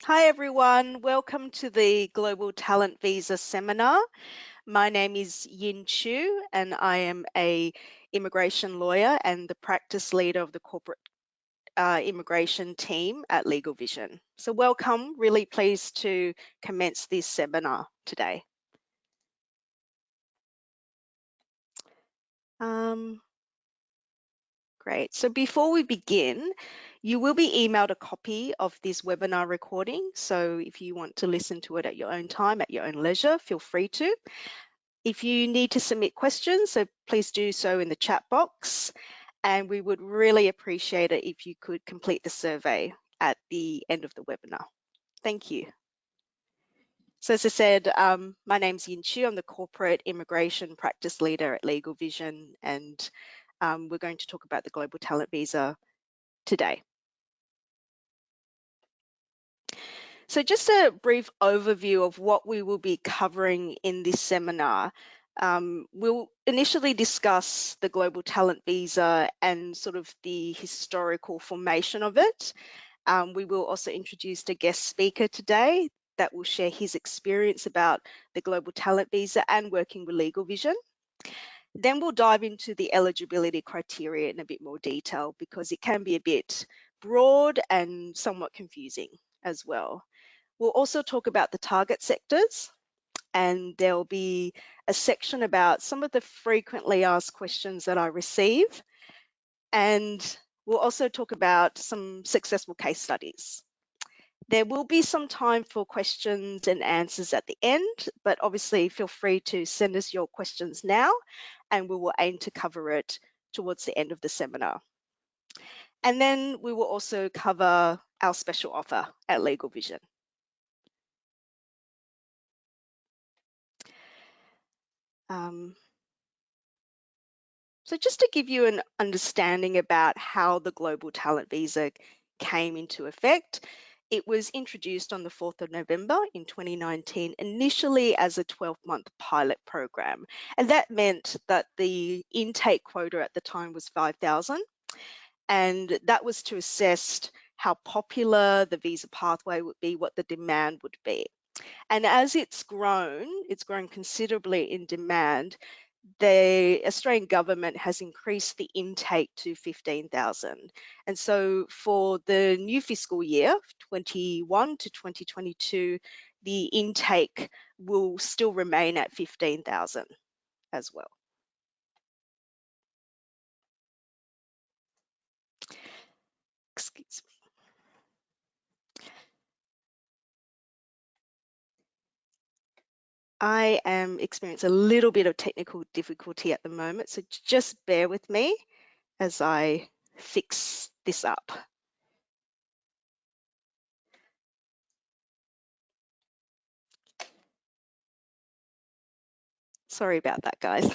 Hi everyone, welcome to the Global Talent Visa Seminar. My name is Yin Chiew and I am an immigration lawyer and the practice leader of the corporate immigration team at LegalVision. So welcome, really pleased to commence this seminar today. Great, so before we begin, you will be emailed a copy of this webinar recording. So if you want to listen to it at your own time, at your own leisure, feel free to. If you need to submit questions, so please do so in the chat box. And we would really appreciate it if you could complete the survey at the end of the webinar. Thank you. So as I said, my name's Yin Chiew. I'm the corporate immigration practice leader at LegalVision, and we're going to talk about the Global Talent Visa today. So just a brief overview of what we will be covering in this seminar. We'll initially discuss the Global Talent Visa and sort of the historical formation of it. We will also introduce a guest speaker today that will share his experience about the Global Talent Visa and working with LegalVision. Then we'll dive into the eligibility criteria in a bit more detail because it can be a bit broad and somewhat confusing as well. We'll also talk about the target sectors, and there'll be a section about some of the frequently asked questions that I receive. And we'll also talk about some successful case studies. There will be some time for questions and answers at the end, but obviously feel free to send us your questions now, and we will aim to cover it towards the end of the seminar. And then we will also cover our special offer at LegalVision. So just to give you an understanding about how the Global Talent Visa came into effect, it was introduced on the 4th of November in 2019, initially as a 12-month pilot program. And that meant that the intake quota at the time was 5,000. And that was to assess how popular the visa pathway would be, what the demand would be. And as it's grown considerably in demand. The Australian government has increased the intake to 15,000. And so for the new fiscal year, 21 to 2022, the intake will still remain at 15,000 as well. Excuse me. I am experiencing a little bit of technical difficulty at the moment, so just bear with me as I fix this up. Sorry about that, guys.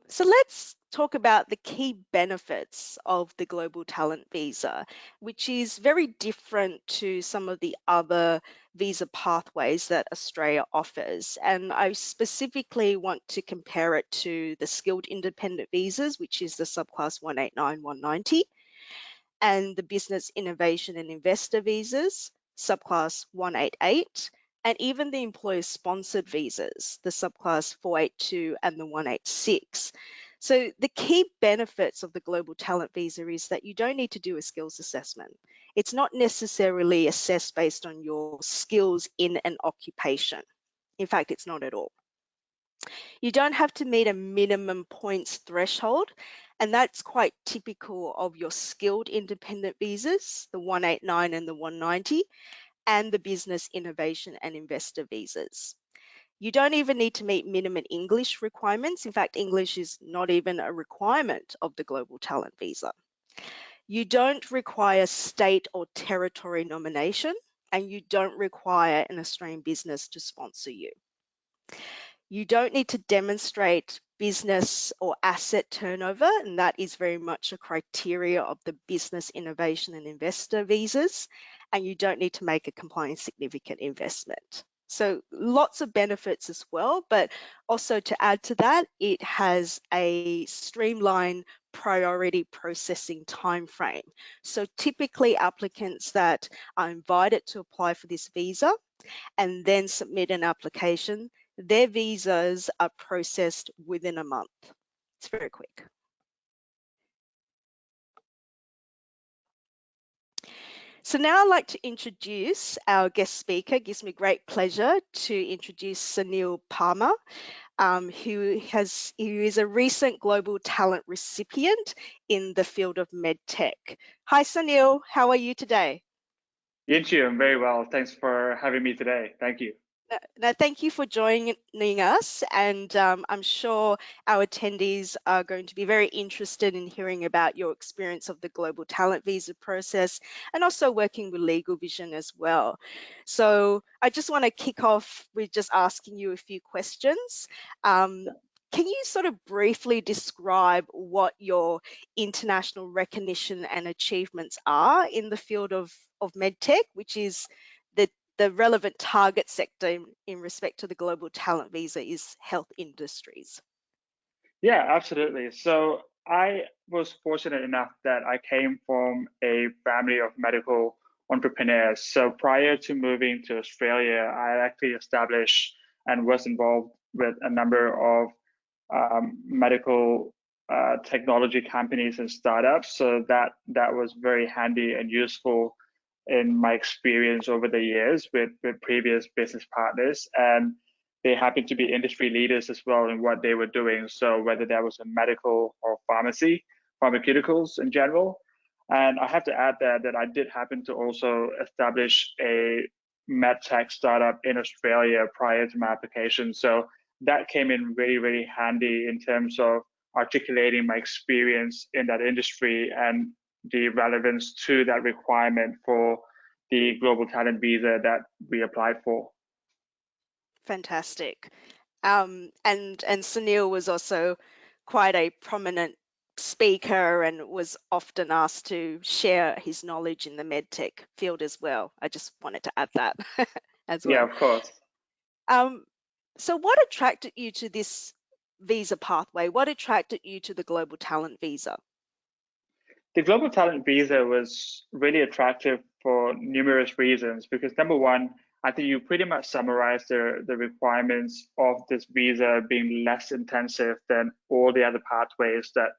So let's talk about the key benefits of the Global Talent Visa, which is very different to some of the other visa pathways that Australia offers. And I specifically want to compare it to the skilled independent visas, which is the subclass 189, 190, and the business innovation and investor visas, subclass 188, and even the employer-sponsored visas, the subclass 482 and the 186. So the key benefits of the Global Talent Visa is that you don't need to do a skills assessment. It's not necessarily assessed based on your skills in an occupation. In fact, it's not at all. You don't have to meet a minimum points threshold, and that's quite typical of your skilled independent visas, the 189 and the 190, and the business innovation and investor visas. You don't even need to meet minimum English requirements. In fact, English is not even a requirement of the Global Talent Visa. You don't require state or territory nomination, and you don't require an Australian business to sponsor you. You don't need to demonstrate business or asset turnover, and that is very much a criteria of the business innovation and investor visas, and you don't need to make a compliant significant investment. So lots of benefits as well, but also to add to that, it has a streamlined priority processing timeframe. So typically applicants that are invited to apply for this visa and then submit an application, their visas are processed within a month. It's very quick. So now I'd like to introduce our guest speaker. It gives me great pleasure to introduce Sunil Parmar, who is a recent Global Talent recipient in the field of medtech. Hi Sunil, how are you today? Yin Chiew, I'm very well. Thanks for having me today. Thank you. Now, thank you for joining us, and I'm sure our attendees are going to be very interested in hearing about your experience of the global talent visa process and also working with LegalVision as well. So I just want to kick off with just asking you a few questions. Can you sort of briefly describe what your international recognition and achievements are in the field of medtech, which is the relevant target sector in respect to the global talent visa is health industries? Yeah, absolutely. So I was fortunate enough that I came from a family of medical entrepreneurs. So prior to moving to Australia, I actually established and was involved with a number of medical technology companies and startups. So that was very handy and useful in my experience over the years with previous business partners. And they happened to be industry leaders as well in what they were doing. So whether that was in medical or pharmaceuticals in general. And I have to add that I did happen to also establish a medtech startup in Australia prior to my application. So that came in really, really handy in terms of articulating my experience in that industry and the relevance to that requirement for the global talent visa that we applied for. Fantastic. And Sunil was also quite a prominent speaker and was often asked to share his knowledge in the medtech field as well. I just wanted to add that as Yeah, well. of course. Um, so what attracted you to this visa pathway? What attracted you to the global talent visa? The global talent visa was really attractive for numerous reasons because number one, I think you pretty much summarized the requirements of this visa being less intensive than all the other pathways that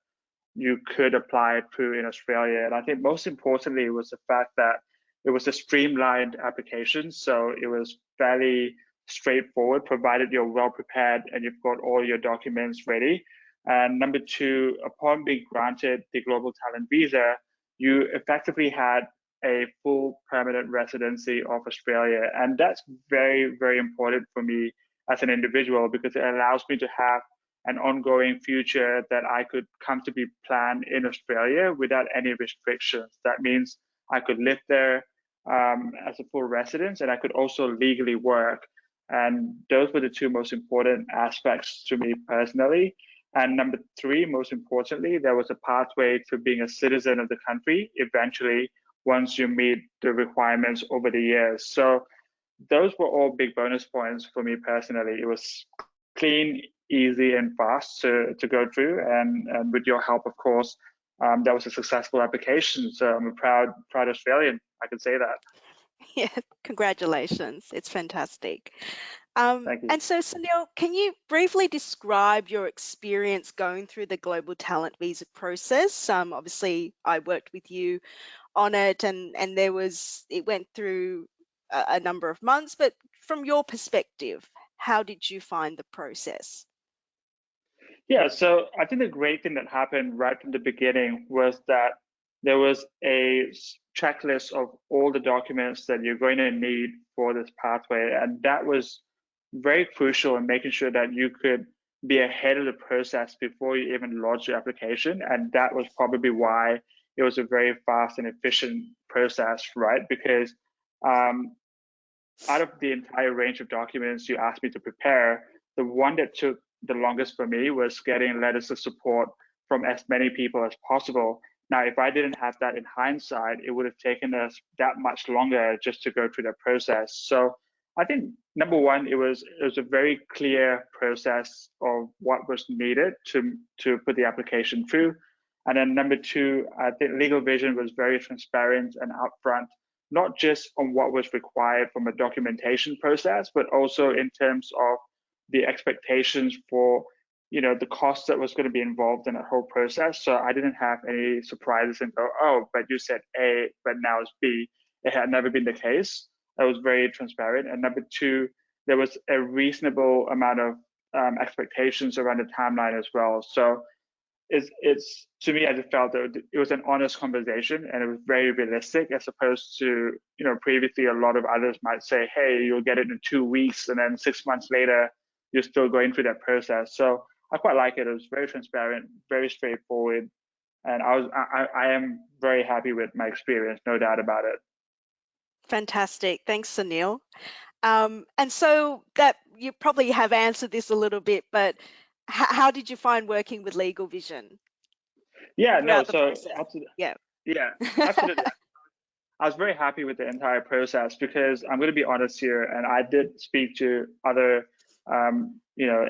you could apply through in Australia. And I think most importantly was the fact that it was a streamlined application. So it was fairly straightforward, provided you're well prepared and you've got all your documents ready. And number two, upon being granted the global talent visa, you effectively had a full permanent residency of Australia. And that's very, very important for me as an individual because it allows me to have an ongoing future that I could comfortably plan in Australia without any restrictions. That means I could live there as a full resident and I could also legally work. And those were the two most important aspects to me personally. And number three, most importantly, there was a pathway to being a citizen of the country eventually once you meet the requirements over the years. So those were all big bonus points for me personally. It was clean, easy, and fast to go through. And with your help, of course, that was a successful application. So I'm a proud Australian. I can say that. Yeah, congratulations. It's fantastic. Thank you. And so, Sunil, can you briefly describe your experience going through the global talent visa process? Obviously, I worked with you on it, and it went through a number of months. But from your perspective, how did you find the process? Yeah, so I think the great thing that happened right from the beginning was that there was a checklist of all the documents that you're going to need for this pathway. And that was very crucial in making sure that you could be ahead of the process before you even launch your application. And that was probably why it was a very fast and efficient process, right? Because out of the entire range of documents you asked me to prepare, the one that took the longest for me was getting letters of support from as many people as possible. Now, if I didn't have that in hindsight, it would have taken us that much longer just to go through that process. So I think number one, it was a very clear process of what was needed to put the application through. And then number two, I think LegalVision was very transparent and upfront, not just on what was required from a documentation process, but also in terms of the expectations for the cost that was going to be involved in that whole process. So I didn't have any surprises and go, oh, but you said A, but now it's B. It had never been the case. That was very transparent. And number two, there was a reasonable amount of expectations around the timeline as well. So it's to me, I just felt that it was an honest conversation and it was very realistic, as opposed to previously a lot of others might say, hey, you'll get it in 2 weeks, and then 6 months later you're still going through that process. So I quite like it. It was very transparent, very straightforward, and I am very happy with my experience, no doubt about it. Fantastic. Thanks, Sunil. And so that you probably have answered this a little bit, but how did you find working with LegalVision Yeah, no, throughout the so process? absolutely, Yeah. yeah, absolutely. I was very happy with the entire process, because I'm going to be honest here, and I did speak to other,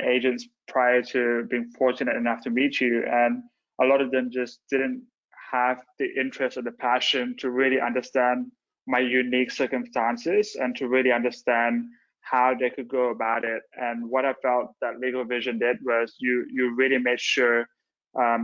agents prior to being fortunate enough to meet you, and a lot of them just didn't have the interest or the passion to really understand my unique circumstances and to really understand how they could go about it. And what I felt that Legal Vision did was you really made sure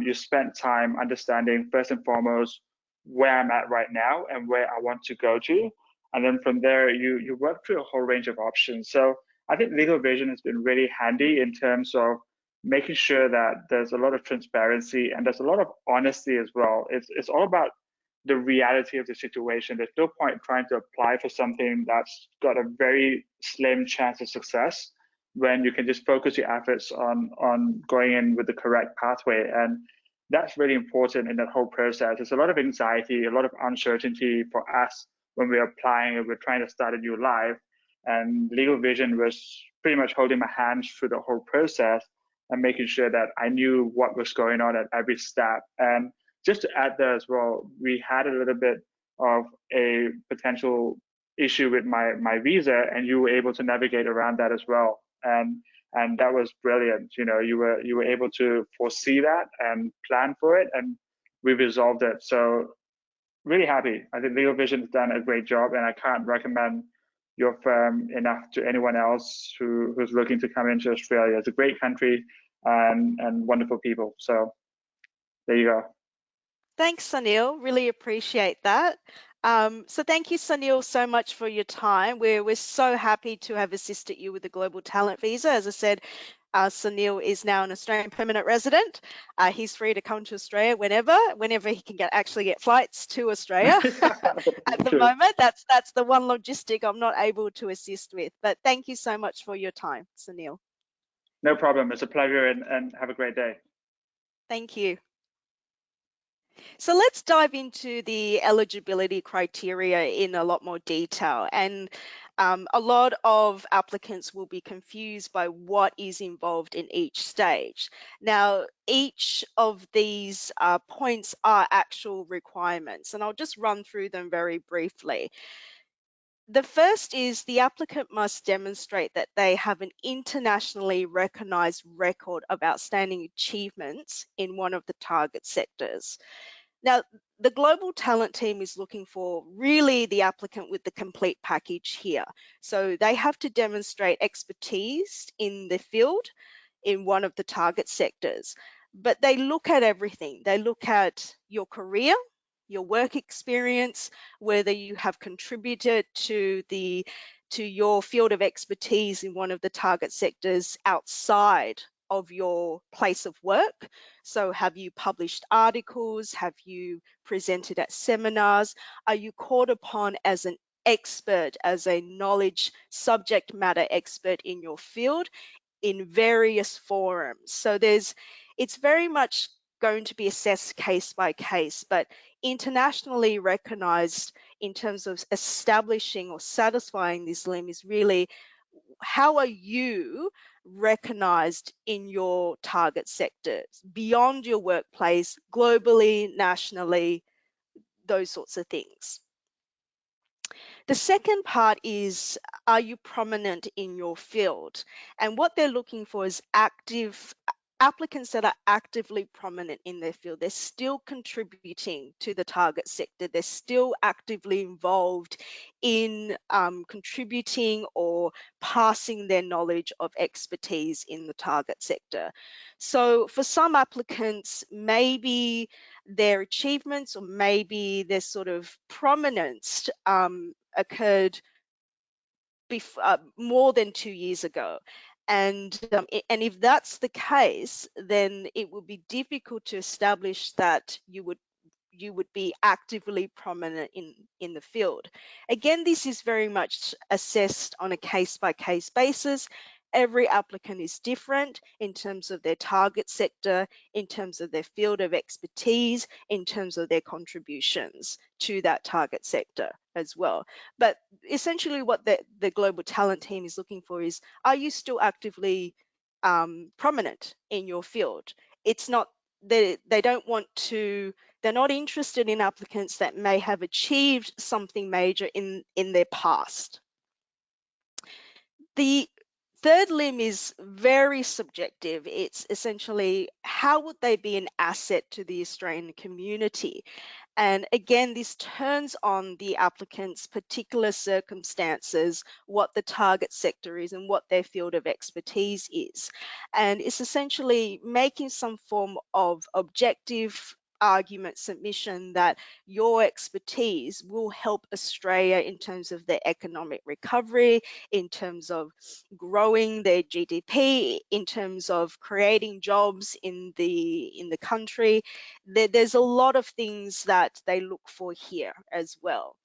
you spent time understanding first and foremost where I'm at right now and where I want to go to. And then from there, you work through a whole range of options. So I think Legal Vision has been really handy in terms of making sure that there's a lot of transparency and there's a lot of honesty as well. It's all about the reality of the situation. There's no point trying to apply for something that's got a very slim chance of success when you can just focus your efforts on going in with the correct pathway. And that's really important in that whole process. There's a lot of anxiety, a lot of uncertainty for us when we're applying and we're trying to start a new life. And Legal Vision was pretty much holding my hands through the whole process and making sure that I knew what was going on at every step. And just to add there as well, we had a little bit of a potential issue with my visa, and you were able to navigate around that as well. And that was brilliant. You were able to foresee that and plan for it, and we resolved it. So really happy. I think Legal Vision has done a great job, and I can't recommend your firm enough to anyone else who's looking to come into Australia. It's a great country and wonderful people. So there you go. Thanks, Sunil. Really appreciate that. So thank you, Sunil, so much for your time. We're so happy to have assisted you with the Global Talent Visa. As I said, Sunil is now an Australian permanent resident. He's free to come to Australia whenever he can actually get flights to Australia. At the True. moment, that's the one logistic I'm not able to assist with. But thank you so much for your time, Sunil. No problem. It's a pleasure, and have a great day. Thank you. So let's dive into the eligibility criteria in a lot more detail. And a lot of applicants will be confused by what is involved in each stage. Now, each of these points are actual requirements, and I'll just run through them very briefly. The first is the applicant must demonstrate that they have an internationally recognized record of outstanding achievements in one of the target sectors. Now, the global talent team is looking for really the applicant with the complete package here. So they have to demonstrate expertise in the field in one of the target sectors, but they look at everything. They look at your career, your work experience, whether you have contributed to your field of expertise in one of the target sectors outside of your place of work. So have you published articles? Have you presented at seminars? Are you called upon as an expert, as a knowledge subject matter expert in your field in various forums? So it's very much going to be assessed case by case, but internationally recognized in terms of establishing or satisfying this limb is really how are you recognized in your target sectors beyond your workplace, globally, nationally, those sorts of things. The second part is, are you prominent in your field? And what they're looking for is active applicants that are actively prominent in their field. They're still contributing to the target sector. They're still actively involved in contributing or passing their knowledge of expertise in the target sector. So for some applicants, maybe their achievements or maybe their sort of prominence occurred more than 2 years ago. And if that's the case, then it would be difficult to establish that you would be actively prominent in the field. Again, this is very much assessed on a case-by-case basis. Every applicant is different in terms of their target sector, in terms of their field of expertise, in terms of their contributions to that target sector as well. But essentially what the global talent team is looking for is, are you still actively prominent in your field? It's not, they don't want to, they're not interested in applicants that may have achieved something major in their past. The third limb is very subjective. It's essentially, how would they be an asset to the Australian community? And again, this turns on the applicant's particular circumstances, what the target sector is and what their field of expertise is. And it's essentially making some form of objective argument submission that your expertise will help Australia in terms of their economic recovery, in terms of growing their GDP, in terms of creating jobs in the country. There's a lot of things that they look for here as well.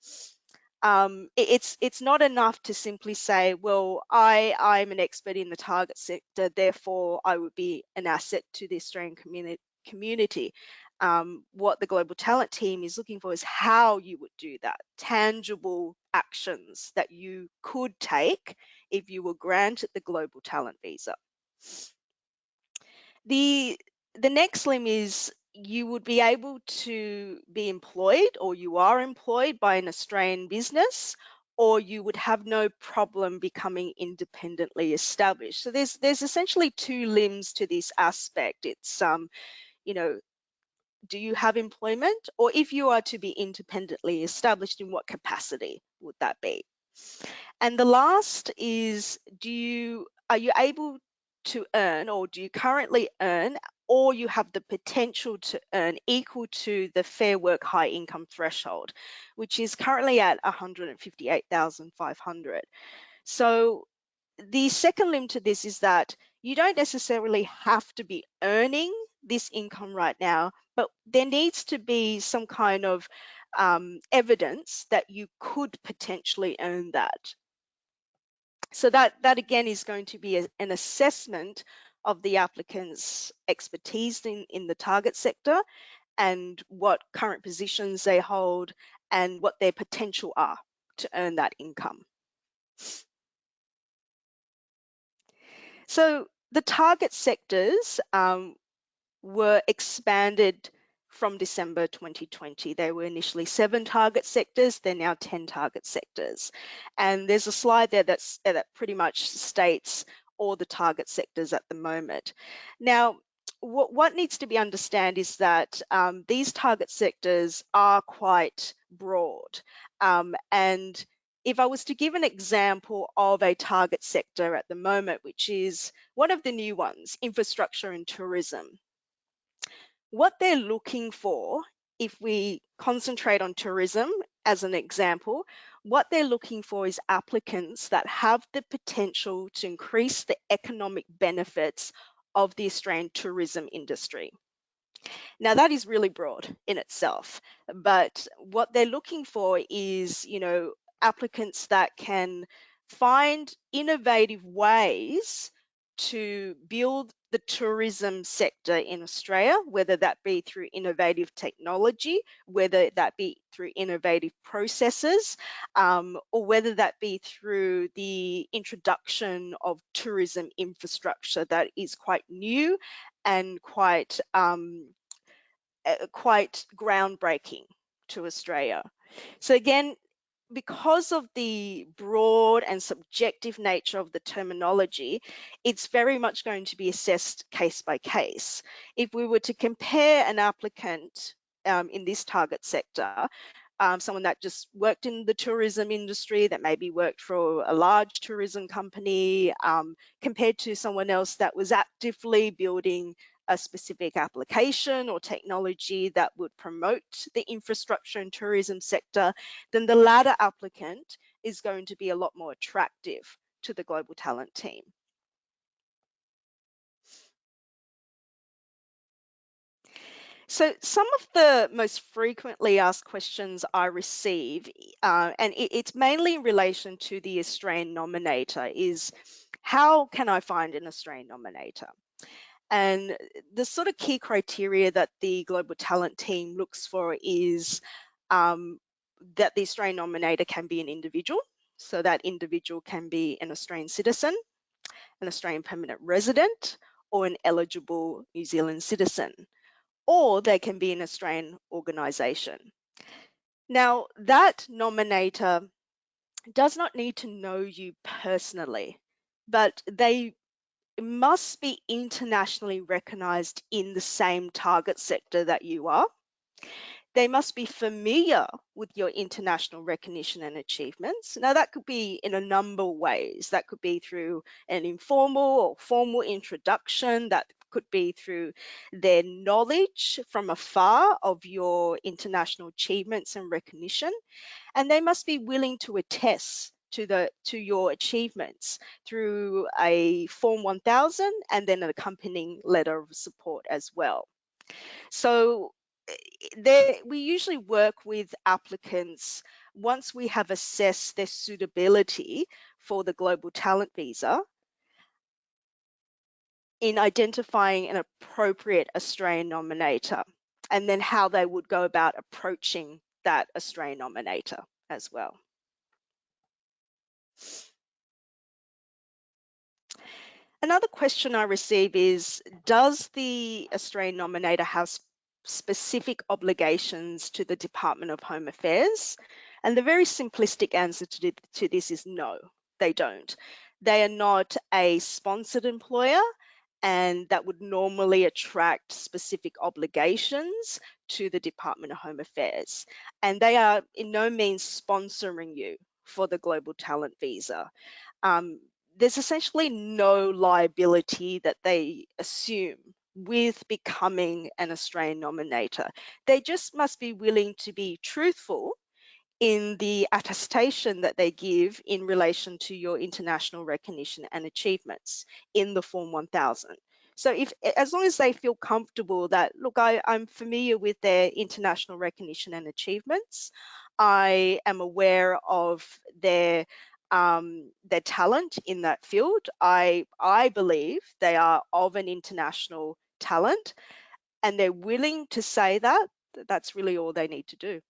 It's not enough to simply say, well, I'm an expert in the target sector, therefore I would be an asset to the Australian community. What the global talent team is looking for is how you would do that, tangible actions that you could take if you were granted the global talent visa. The next limb is, you would be able to be employed, or you are employed by an Australian business, or you would have no problem becoming independently established. So there's essentially two limbs to this aspect. It's you know, do you have employment, or if you are to be independently established, in what capacity would that be? And the last is, are you able to earn, or do you currently earn, or you have the potential to earn equal to the Fair Work High Income threshold, which is currently at 158,500. So the second limb to this is that you don't necessarily have to be earning this income right now, but there needs to be some kind of evidence that you could potentially earn that. So that again is going to be an assessment of the applicant's expertise in the target sector, and what current positions they hold, and what their potential are to earn that income. So the target sectors were expanded from December 2020. There were initially 7 target sectors, they're now 10 target sectors. And there's a slide there that pretty much states all the target sectors at the moment. Now, what needs to be understood is that these target sectors are quite broad. And if I was to give an example of a target sector at the moment, which is one of the new ones, infrastructure and tourism, what they're looking for, if we concentrate on tourism as an example, what they're looking for is applicants that have the potential to increase the economic benefits of the Australian tourism industry. Now, that is really broad in itself, but what they're looking for is, applicants that can find innovative ways to build the tourism sector in Australia, whether that be through innovative technology, whether that be through innovative processes, or whether that be through the introduction of tourism infrastructure that is quite new and quite groundbreaking to Australia. So again, because of the broad and subjective nature of the terminology, it's very much going to be assessed case by case. If we were to compare an applicant in this target sector, someone that just worked in the tourism industry, that maybe worked for a large tourism company, compared to someone else that was actively building a specific application or technology that would promote the infrastructure and tourism sector, then the latter applicant is going to be a lot more attractive to the global talent team. So some of the most frequently asked questions I receive, and it's mainly in relation to the Australian nominator, is how can I find an Australian nominator? And the sort of key criteria that the global talent team looks for is that the Australian nominator can be an individual. So that individual can be an Australian citizen, an Australian permanent resident, or an eligible New Zealand citizen, or they can be an Australian organisation. Now, that nominator does not need to know you personally, but they must be internationally recognised in the same target sector that you are. They must be familiar with your international recognition and achievements. Now, that could be in a number of ways. That could be through an informal or formal introduction. That could be through their knowledge from afar of your international achievements and recognition. And they must be willing to attest to your achievements through a Form 1000 and then an accompanying letter of support as well. So we usually work with applicants once we have assessed their suitability for the global talent visa in identifying an appropriate Australian nominator, and then how they would go about approaching that Australian nominator as well. Another question I receive is, does the Australian nominator have specific obligations to the Department of Home Affairs? And the very simplistic answer to this is no, they don't. They are not a sponsored employer, and that would normally attract specific obligations to the Department of Home Affairs. And they are in no means sponsoring you for the global talent visa. There's essentially no liability that they assume with becoming an Australian nominator. They just must be willing to be truthful in the attestation that they give in relation to your international recognition and achievements in the Form 1000. So as long as they feel comfortable that, look, I'm familiar with their international recognition and achievements, I am aware of their talent in that field. I believe they are of an international talent, and they're willing to say that, that's really all they need to do.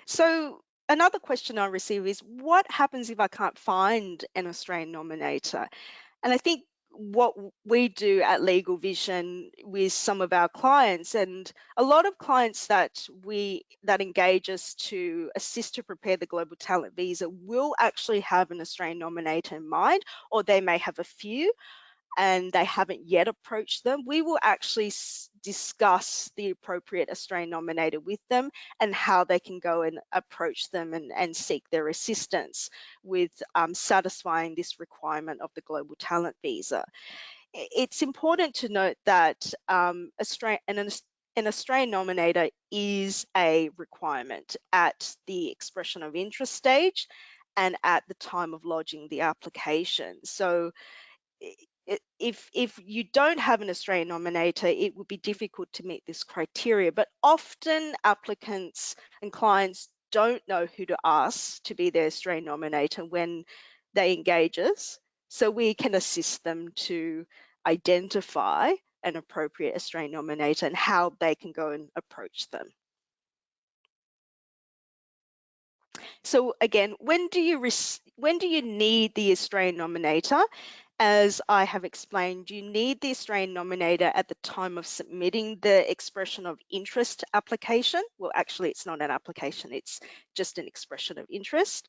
So another question I receive is, what happens if I can't find an Australian nominator? And I think what we do at LegalVision with some of our clients, and a lot of clients that engage us to assist to prepare the global talent visa, will actually have an Australian nominator in mind, or they may have a few and they haven't yet approached them. We will actually discuss the appropriate Australian nominator with them and how they can go and approach them and seek their assistance with satisfying this requirement of the global talent visa. It's important to note that an Australian nominator is a requirement at the expression of interest stage and at the time of lodging the application. So if you don't have an Australian nominator, it would be difficult to meet this criteria. But often applicants and clients don't know who to ask to be their Australian nominator when they engage us. So we can assist them to identify an appropriate Australian nominator and how they can go and approach them. So again, when do you need the Australian nominator? as I have explained, you need the Australian nominator at the time of submitting the expression of interest application. Well, actually, it's not an application, it's just an expression of interest.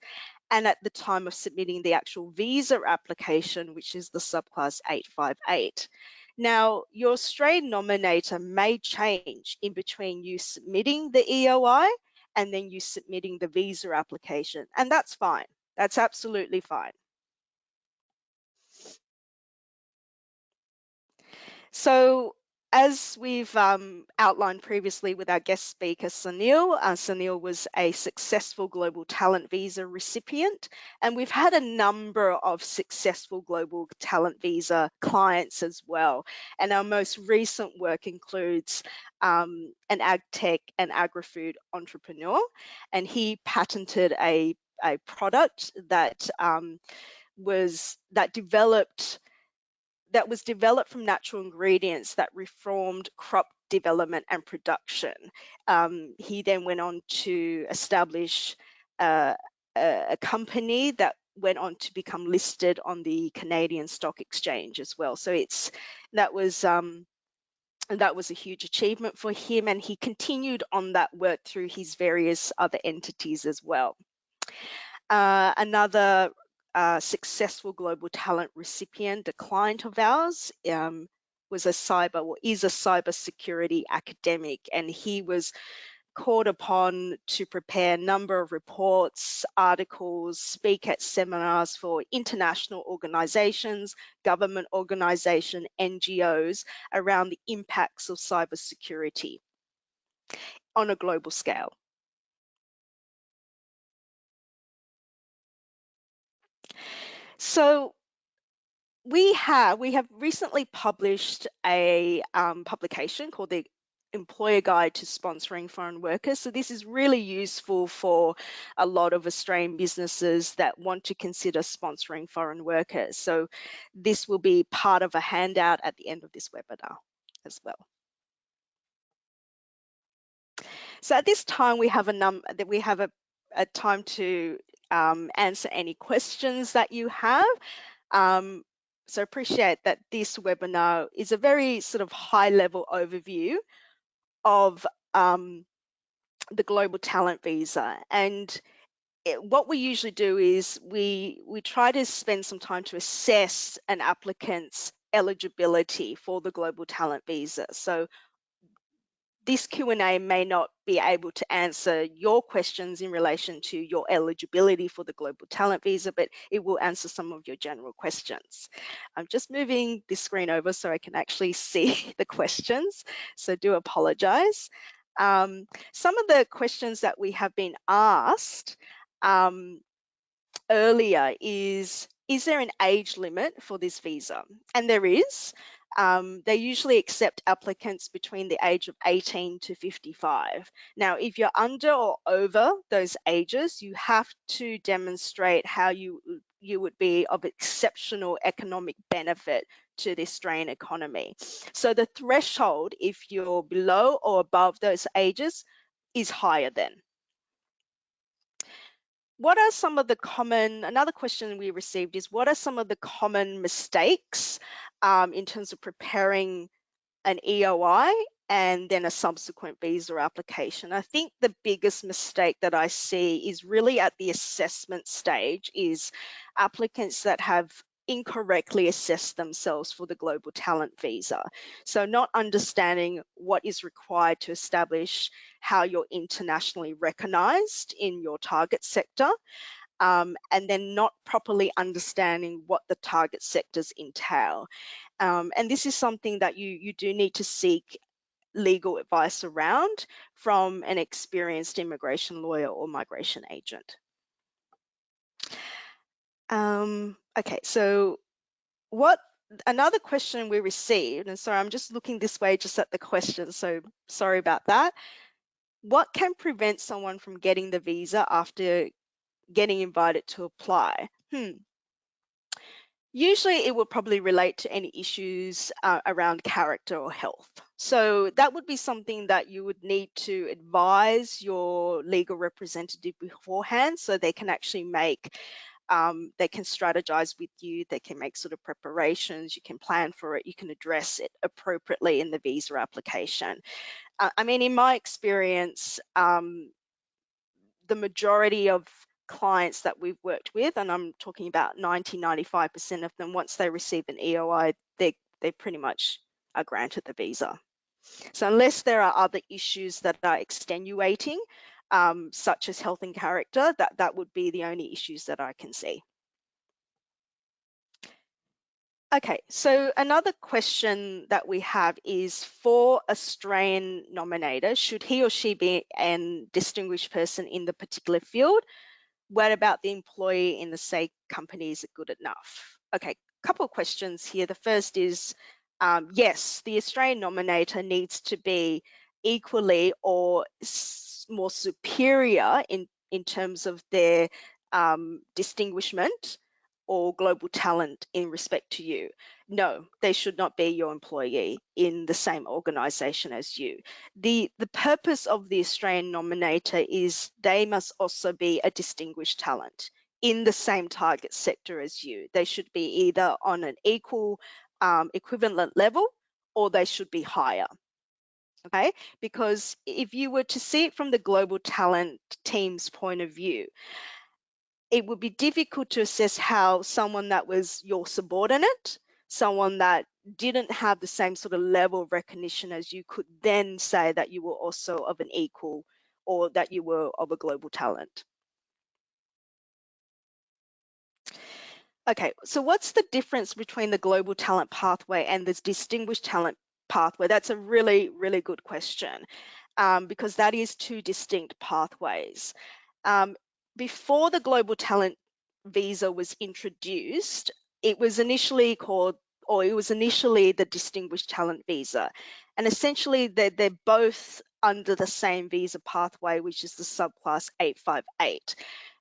And at the time of submitting the actual visa application, which is the subclass 858. Now, your Australian nominator may change in between you submitting the EOI and then you submitting the visa application, and that's fine. That's absolutely fine. So as we've outlined previously with our guest speaker, Sunil, Sunil was a successful Global Talent Visa recipient, and we've had a number of successful Global Talent Visa clients as well. And our most recent work includes an ag tech and agri-food entrepreneur, and he patented a product that was developed from natural ingredients that reformed crop development and production. He then went on to establish a company that went on to become listed on the Canadian Stock Exchange as well. So that was a huge achievement for him, and he continued on that work through his various other entities as well. Another successful Global Talent recipient, a client of ours, is a cybersecurity academic, and he was called upon to prepare a number of reports, articles, speak at seminars for international organizations, government organizations, NGOs around the impacts of cybersecurity on a global scale. So we have recently published a publication called the Employer Guide to Sponsoring Foreign Workers. So this is really useful for a lot of Australian businesses that want to consider sponsoring foreign workers. So this will be part of a handout at the end of this webinar as well. So at this time, we have a time to answer any questions that you have. So appreciate that this webinar is a very sort of high level overview of the Global Talent Visa. And what we usually do is we try to spend some time to assess an applicant's eligibility for the Global Talent Visa. So this Q&A may not be able to answer your questions in relation to your eligibility for the Global Talent Visa, but it will answer some of your general questions. I'm just moving the screen over so I can actually see the questions, so do apologize. Some of the questions that we have been asked earlier is there an age limit for this visa? And there is. They usually accept applicants between the age of 18 to 55. Now, if you're under or over those ages, you have to demonstrate how you would be of exceptional economic benefit to the Australian economy. So the threshold, if you're below or above those ages, is higher then. What are some of the another question we received is, what are some of the common mistakes in terms of preparing an EOI and then a subsequent visa application? I think the biggest mistake that I see is really at the assessment stage is applicants that have incorrectly assessed themselves for the Global Talent Visa. So not understanding what is required to establish how you're internationally recognized in your target sector, and then not properly understanding what the target sectors entail. And this is something that you do need to seek legal advice around from an experienced immigration lawyer or migration agent. Okay, so another question we received, and sorry, I'm just looking this way just at the question, so sorry about that. What can prevent someone from getting the visa after getting invited to apply? Usually it will probably relate to any issues around character or health. So that would be something that you would need to advise your legal representative beforehand so they can actually make they can strategize with you, they can make sort of preparations, you can plan for it, you can address it appropriately in the visa application. I mean, in my experience, the majority of clients that we've worked with, and I'm talking about 90–95% of them, once they receive an EOI, they pretty much are granted the visa. So unless there are other issues that are extenuating, such as health and character, that would be the only issues that I can see. Okay, so another question that we have is, for Australian nominator, should he or she be a distinguished person in the particular field? What about the employee in the same company? Is it good enough? Okay, couple of questions here. The first is, yes, the Australian nominator needs to be equally or more superior in terms of their distinguishment or global talent in respect to you. No, they should not be your employee in the same organisation as you. The purpose of the Australian nominator is they must also be a distinguished talent in the same target sector as you. They should be either on an equal equivalent level, or they should be higher. Okay, because if you were to see it from the global talent team's point of view, it would be difficult to assess how someone that was your subordinate, someone that didn't have the same sort of level of recognition as you, could then say that you were also of an equal, or that you were of a global talent. Okay, so what's the difference between the global talent pathway and this distinguished talent pathway? That's a really, really good question, because that is two distinct pathways. Before the global talent visa was introduced, it was initially the distinguished talent visa. And essentially they're both under the same visa pathway, which is the subclass 858.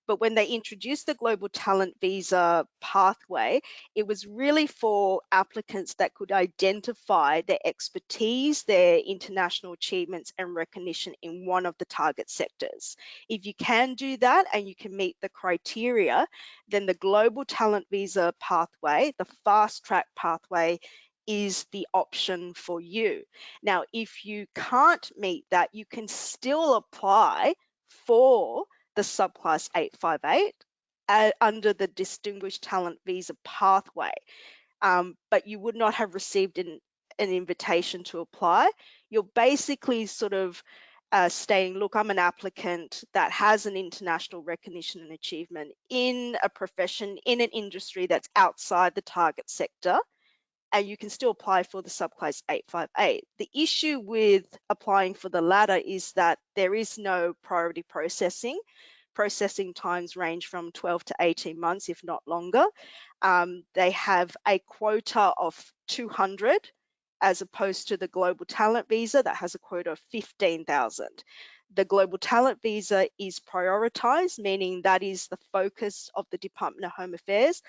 But when they introduced the global talent visa pathway, it was really for applicants that could identify their expertise, their international achievements and recognition in one of the target sectors. If you can do that and you can meet the criteria, then the global talent visa pathway, the fast track pathway, is the option for you. Now, if you can't meet that, you can still apply for the subclass 858 under the distinguished talent visa pathway, but you would not have received an invitation to apply. You're basically sort of saying, look, I'm an applicant that has an international recognition and achievement in a profession, in an industry that's outside the target sector, and you can still apply for the subclass 858. The issue with applying for the latter is that there is no priority processing. Processing times range from 12 to 18 months, if not longer. They have a quota of 200, as opposed to the global talent visa that has a quota of 15,000. The global talent visa is prioritized, meaning that is the focus of the Department of Home Affairs.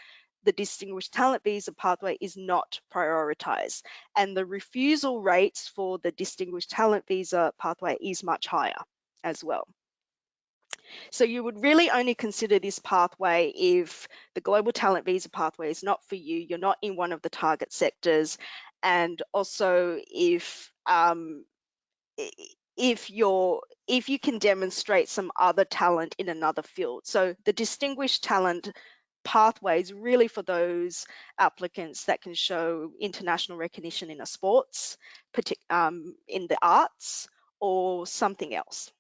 The distinguished talent visa pathway is not prioritized, and the refusal rates for the distinguished talent visa pathway is much higher as well. So you would really only consider this pathway if the global talent visa pathway is not for you, you're not in one of the target sectors, and also if you can demonstrate some other talent in another field. So the distinguished talent pathway is really for those applicants that can show international recognition in a sports, in the arts, or something else.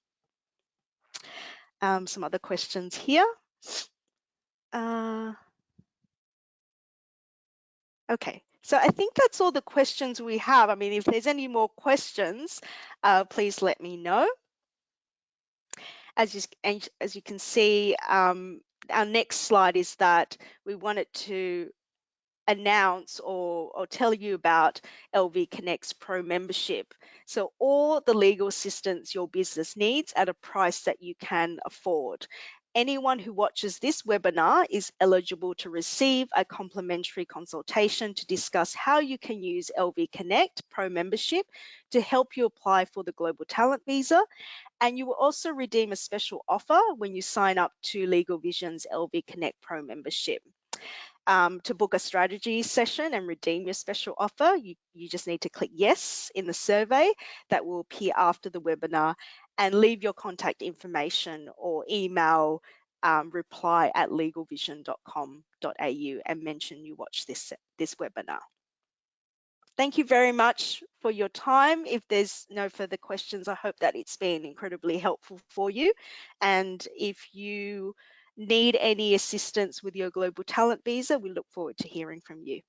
Some other questions here. Okay, so I think that's all the questions we have. I mean, if there's any more questions, please let me know. As you can see, our next slide is that we wanted to announce or tell you about LVConnect's Pro membership. So all the legal assistance your business needs at a price that you can afford. anyone who watches this webinar is eligible to receive a complimentary consultation to discuss how you can use LVConnect Pro membership to help you apply for the Global Talent Visa. And you will also redeem a special offer when you sign up to LegalVision's LVConnect Pro membership. To book a strategy session and redeem your special offer, you just need to click yes in the survey that will appear after the webinar and leave your contact information or email reply at legalvision.com.au and mention you watch this webinar. Thank you very much for your time. If there's no further questions, I hope that it's been incredibly helpful for you. And if you need any assistance with your Global Talent Visa, we look forward to hearing from you.